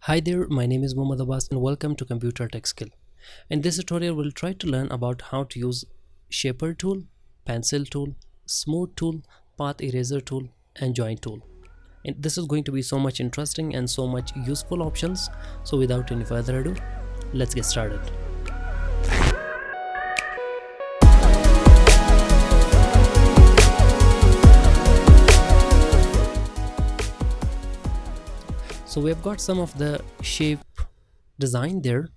Hi there, my name is Mohammad Abbas and welcome to Computer Tech Skill. In this tutorial, we'll try to learn about how to use Shaper tool, Pencil tool, Smooth tool, Path Eraser tool, and Join tool. And this is going to be so much interesting and so much useful options. So without any further ado, let's get started. So we've got some of the shape design there,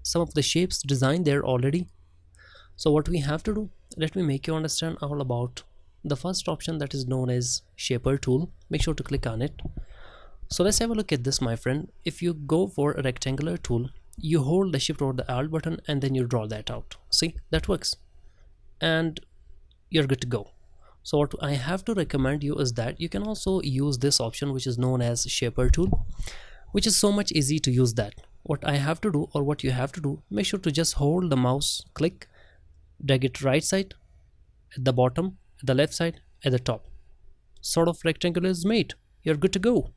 some of the shapes designed there already. So what we have to do, let me make you understand all about the first option that is known as Shaper tool. Make sure to click on it. So let's have a look at this, my friend. If you go for a rectangular tool, you hold the shift or the alt button and then you draw that out. See, that works. And you're good to go. So what I have to recommend you is that you can also use this option which is known as Shaper tool, which is so much easy to use that. What I have to do, or what you have to do, make sure to just hold the mouse, click, drag it right side, at the bottom, at the left side, at the top. Sort of rectangle is made. You're good to go.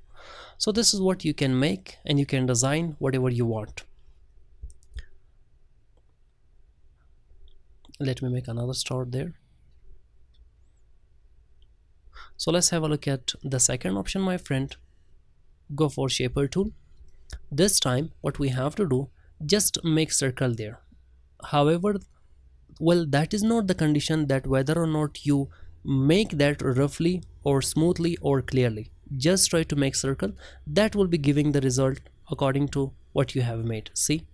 So this is what you can make, and you can design whatever you want. Let me make another start there. So let's have a look at the second option, my friend. Go for Shaper tool. This time what we have to do, just make circle there. However, well, that is not the condition that whether or not you make that roughly or smoothly or clearly. Just try to make circle. That will be giving the result according to what you have made. See,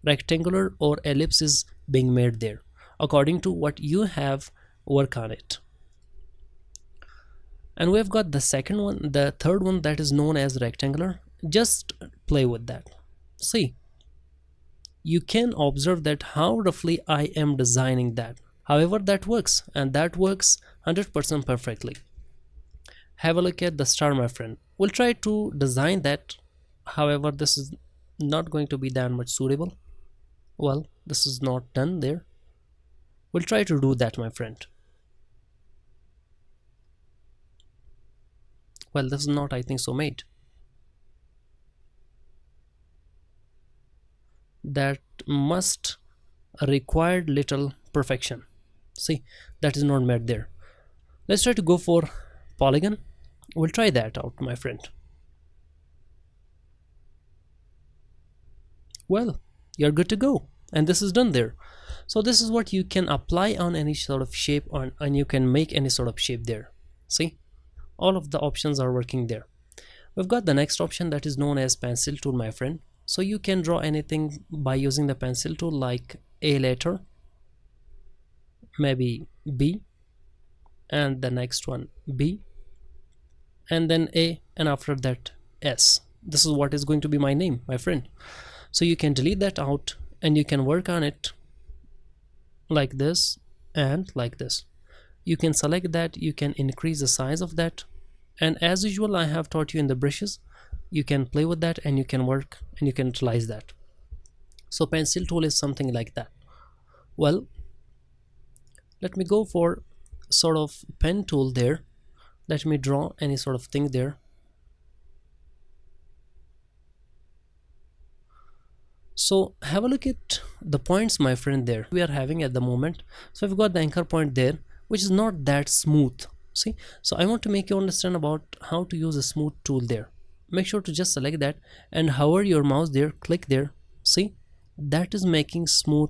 rectangular or ellipse is being made there according to what you have work on it. And we've got the second one, the third one, that is known as rectangular. Just play with that. See, you can observe that how roughly I am designing that. However, that works, and that works 100% perfectly. Have a look at the star, my friend. We'll try to design that. However, this is not going to be that much suitable. Well, this is not done there. We'll try to do that, my friend. Well, this is not, I think so, made. That must require little perfection. See, that is not made there. Let's try to go for polygon. We'll try that out, my friend. Well, you're good to go, and this is done there. So this is what you can apply on any sort of shape on, and you can make any sort of shape there. See, all of the options are working there. We've got the next option that is known as Pencil tool, my friend. So you can draw anything by using the pencil tool, like a letter, maybe B, and the next one B, and then A, and after that S. This is what is going to be my name, my friend. So you can delete that out and you can work on it like this and like this. You can select that, you can increase the size of that, and as usual I have taught you in the brushes, you can play with that and you can work and you can utilize that. So pencil tool is something like that. Well, let me go for sort of pen tool there. Let me draw any sort of thing there. So have a look at the points, my friend, there we are having at the moment. So we've got the anchor point there, which is not that smooth. See, so I want to make you understand about how to use a smooth tool there. Make sure to just select that and hover your mouse there, click there. See, that is making smooth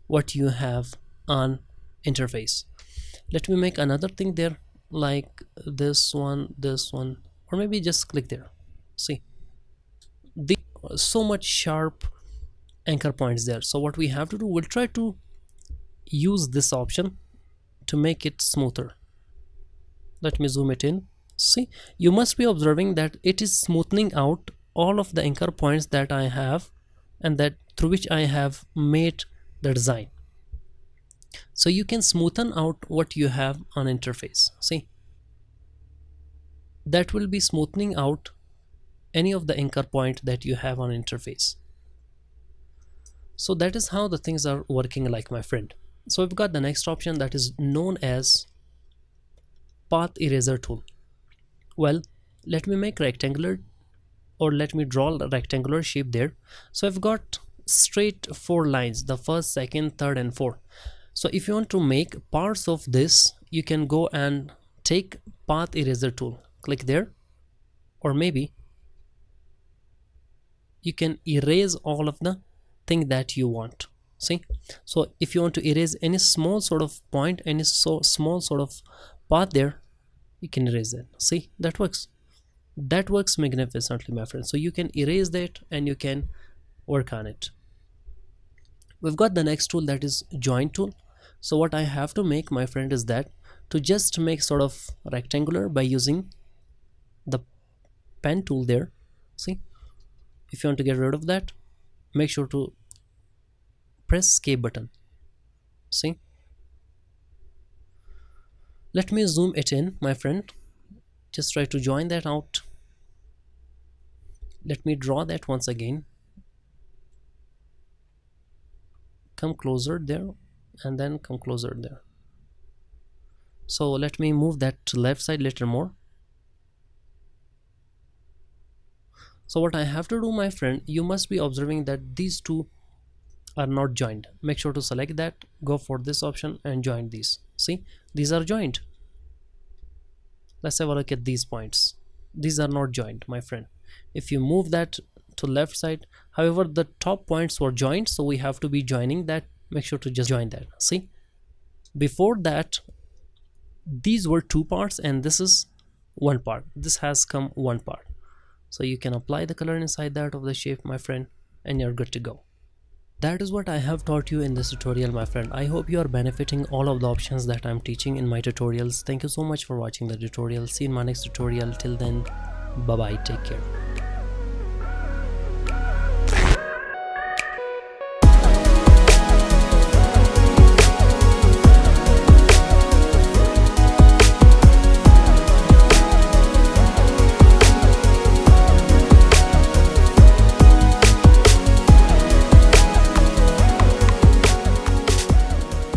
what you have on interface. Let me make another thing there, like this one, or maybe just click there. See, the so much sharp anchor points there. So what we have to do, we'll try to use this option to make it smoother. Let me zoom it in. See, you must be observing that it is smoothing out all of the anchor points that I have and that through which I have made the design. So you can smoothen out what you have on interface. See, that will be smoothing out any of the anchor point that you have on interface. So that is how the things are working, like, my friend. So we've got the next option that is known as Path Eraser tool. Well, let me make rectangular or let me draw a rectangular shape there. So I've got straight 4 lines, the first, second, third and fourth. So if you want to make parts of this, you can go and take path eraser tool, click there, or maybe you can erase all of the thing that you want. See, so if you want to erase any small sort of point, any small sort of path there, you can erase it. See, that works. That works magnificently, my friend. So you can erase that and you can work on it. We've got the next tool, that is join tool. So what I have to make, my friend, is that to just make sort of rectangular by using the pen tool there. See, if you want to get rid of that, make sure to press escape button. See, let me zoom it in, my friend. Just try to join that out. Let me draw that once again. Come closer there and then come closer there. So let me move that to left side little more. So what I have to do, my friend, you must be observing that these two are not joined. Make sure to select that, go for this option and join these. See, these are joined. Let's have a look at these points. These are not joined, my friend. If you move that to left side, however, the top points were joined, so we have to be joining that. Make sure to just join that. See, before that these were two parts and this is one part. This has come one part. So you can apply the color inside that of the shape, my friend, and you're good to go. That is what I have taught you in this tutorial, my friend. I hope you are benefiting all of the options that I'm teaching in my tutorials. Thank you so much for watching the tutorial. See you in my next tutorial. Till then, bye bye, take care.